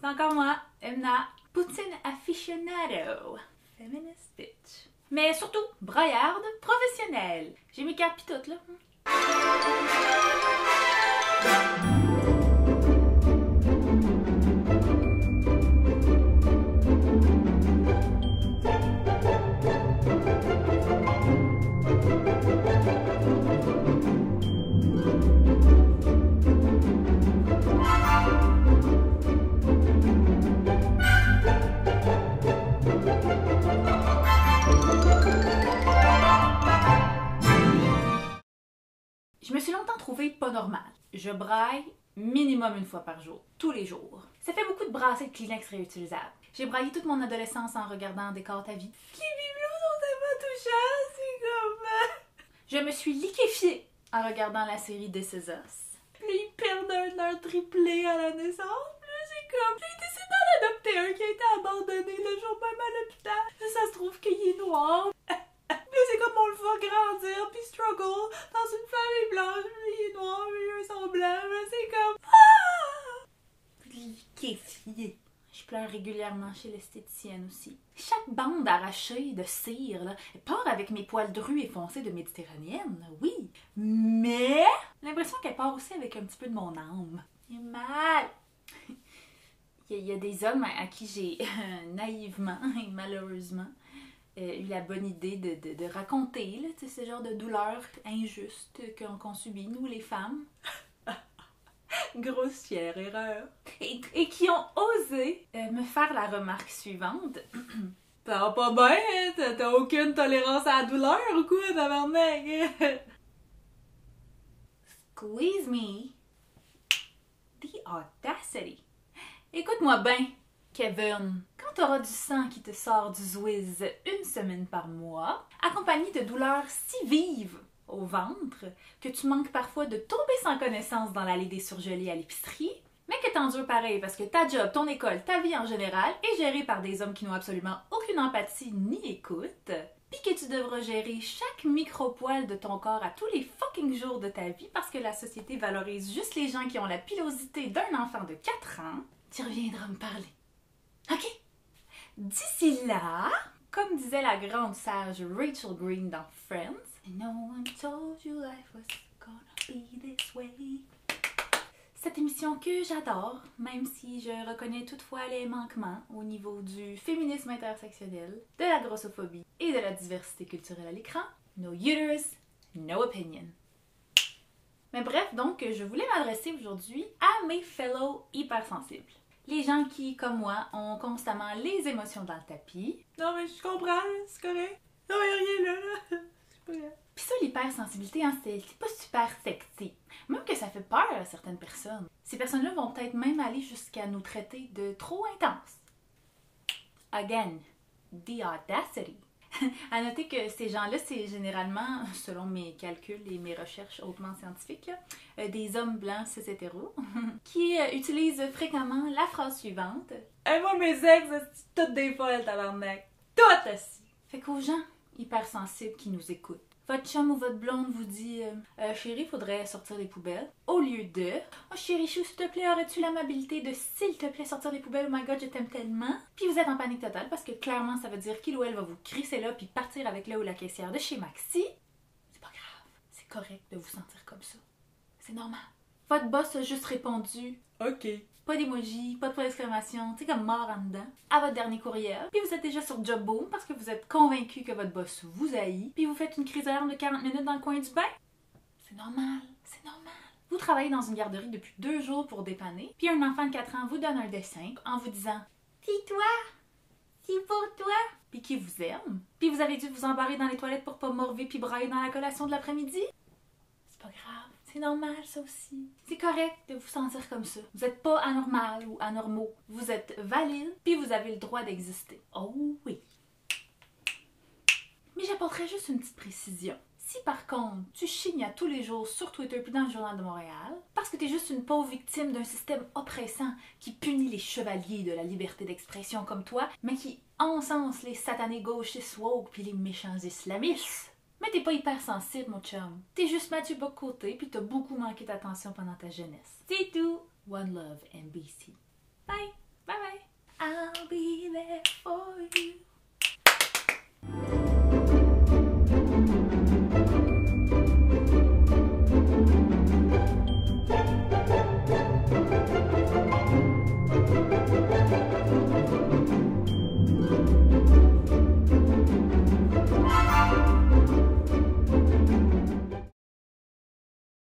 C'est encore moi, Emna, poutine aficionado, feminist bitch. Mais surtout, braillarde professionnelle. J'ai mes cartes pis toutes, là. Je me suis longtemps trouvée pas normale. Je braille minimum une fois par jour, tous les jours. Ça fait beaucoup de brassées de Kleenex réutilisables. J'ai braillé toute mon adolescence en regardant Décore ta vie. Les bibelots sont tellement touchants, c'est comme... Je me suis liquéfiée en regardant la série This Is Us. Puis ils perdent leur triplé à la naissance. Puis là, c'est comme... J'ai décidé d'en adopter un qui a été abandonné le jour même à l'hôpital. Ça se trouve qu'il est noir. Là, c'est comme on le voit grandir puis struggle dans une famille blanche, il est noir, lui, sont blancs, là, c'est comme... Ah! Liquéfié. Je pleure régulièrement chez l'esthéticienne aussi. Chaque bande arrachée de cire, là, elle part avec mes poils drus et foncés de méditerranéenne, oui. Mais j'ai l'impression qu'elle part aussi avec un petit peu de mon âme. J'ai mal. Il y a des hommes à qui j'ai naïvement et malheureusement eu la bonne idée de raconter là, ce genre de douleur injuste qu'on subit, nous les femmes. Grossière erreur. Et qui ont osé me faire la remarque suivante. Ça va pas bien, hein? T'as aucune tolérance à la douleur ou quoi, tabarnak? Squeeze me. The audacity. Écoute-moi bien, Kevin. Quand t'auras du sang qui te sort du zouiz une semaine par mois, accompagné de douleurs si vives au ventre que tu manques parfois de tomber sans connaissance dans l'allée des surgelés à l'épicerie, mais que t'endures pareil parce que ta job, ton école, ta vie en général est gérée par des hommes qui n'ont absolument aucune empathie ni écoute, puis que tu devras gérer chaque micro-poil de ton corps à tous les fucking jours de ta vie parce que la société valorise juste les gens qui ont la pilosité d'un enfant de 4 ans, tu reviendras me parler. OK? D'ici là, comme disait la grande sage Rachel Green dans Friends, no one told you life was gonna be this way. Cette émission que j'adore, même si je reconnais toutefois les manquements au niveau du féminisme intersectionnel, de la grossophobie et de la diversité culturelle à l'écran, no uterus, no opinion. Mais bref, donc, je voulais m'adresser aujourd'hui à mes fellow hypersensibles. Les gens qui, comme moi, ont constamment les émotions dans le tapis. Non, mais je comprends, c'est correct. Non, y'a rien là. C'est pas grave. Pis ça, l'hypersensibilité, hein, c'est pas super sexy. Même que ça fait peur à certaines personnes. Ces personnes-là vont peut-être même aller jusqu'à nous traiter de trop intenses. Again, the audacity. À noter que ces gens-là, c'est généralement, selon mes calculs et mes recherches hautement scientifiques, là, des hommes blancs cis-hétéros qui utilisent fréquemment la phrase suivante. Hey, moi, mes ex, c'est toutes des folles, tabarnak. Toutes aussi. Fait qu'aux gens hypersensibles qui nous écoutent, votre chum ou votre blonde vous dit chérie, faudrait sortir les poubelles. Au lieu de oh chérie chou, s'il te plaît, aurais-tu l'amabilité de s'il te plaît sortir les poubelles, oh my god, je t'aime tellement. Puis vous êtes en panique totale parce que clairement ça veut dire qu'il ou elle va vous crisser là puis partir avec le ou la caissière de chez Maxi. C'est pas grave, c'est correct de vous sentir comme ça. C'est normal. Votre boss a juste répondu OK. Pas d'emoji, pas de point d'exclamation, tu sais, comme mort en dedans, à votre dernier courriel. Puis vous êtes déjà sur Job Boom parce que vous êtes convaincu que votre boss vous haït. Puis vous faites une crise d'alarme de 40 minutes dans le coin du bain. C'est normal, c'est normal. Vous travaillez dans une garderie depuis 2 jours pour dépanner. Puis un enfant de 4 ans vous donne un dessin en vous disant c'est toi, c'est pour toi. Puis qui vous aime. Puis vous avez dû vous embarrer dans les toilettes pour pas morver puis brailler dans la collation de l'après-midi. C'est pas grave. C'est normal, ça aussi. C'est correct de vous sentir comme ça. Vous n'êtes pas anormal ou anormaux. Vous êtes valide, puis vous avez le droit d'exister. Oh oui. Mais j'apporterai juste une petite précision. Si par contre, tu chignes à tous les jours sur Twitter puis dans le Journal de Montréal, parce que t'es juste une pauvre victime d'un système oppressant qui punit les chevaliers de la liberté d'expression comme toi, mais qui encense les satanés gauchistes woke puis les méchants islamistes, mais t'es pas hypersensible, mon chum. T'es juste Mathieu Bock-Côté pis t'as beaucoup manqué d'attention pendant ta jeunesse. C'est tout. One love, MBC. Bye. Bye bye. I'll be there for